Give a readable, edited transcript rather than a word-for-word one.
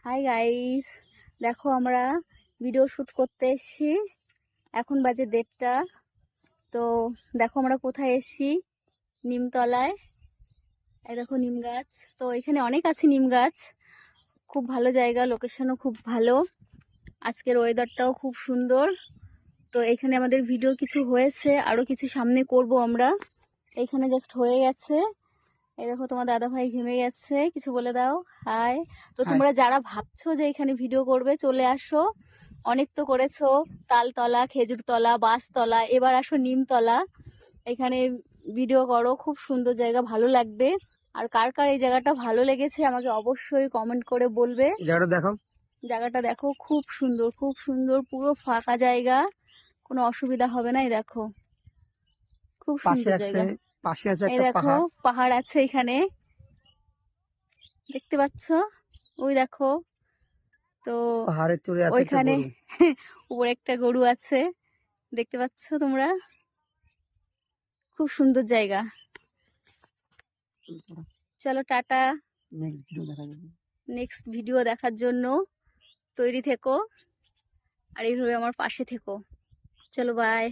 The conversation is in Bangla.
হাই গাইস, দেখো আমরা ভিডিও শুট করতে এসেছি। এখন বাজে 1:30। তো দেখো আমরা কোথায় এসেছি, নিমতলায়। এই দেখো নিম গাছ, তো এখানে অনেক আছে নিম গাছ। খুব ভালো জায়গা, লোকেশনও খুব ভালো। আজকের ওয়েদারটাও খুব সুন্দর। তো এখানে আমাদের ভিডিও কিছু হয়েছে, আরো কিছু সামনে করব আমরা। এখানে জাস্ট হয়ে গেছে। এই দেখো তোমার দাদা ভাই ঘেমে গেছে, কিছু বলে দাও। হাই। তো হাই। তোমরা যারা ভাবছো যে এখানে ভিডিও করবে, চলে আসো। অনেক তো করেছো, তালতলা, খেজুরতলা, বাঁশতলা, এবার আসো নিমতলা। এখানে ভিডিও করো, খুব সুন্দর জায়গা, ভালো লাগবে। আর কার কার এই জায়গাটা ভালো লেগেছে আমাকে অবশ্যই কমেন্ট করে বলবে। জায়গাটা দেখো। জায়গাটা দেখো, খুব সুন্দর, খুব সুন্দর, পুরো ফাঁকা জায়গা, কোনো অসুবিধা হবে না। এই দেখো, খুব পাশে সুন্দর আছে জায়গা। পাশে আছে এই একটা দেখো পাহাড়। পাহাড় আছে এখানে, দেখতে পাচ্ছ? ওই দেখো। তো পাহাড়ের চূড়ে আছে একটা ওইখানে গরু। উপরে একটা গরু আছে, দেখতে পাচ্ছ তোমরা? খুব সুন্দর জায়গা। চলো টাটা। নেক্সট ভিডিও দেখা যাবে। নেক্সট ভিডিও দেখার জন্য তৈরি থেকো, আর এইভাবে আমার পাশে থেকো। চলো বাই।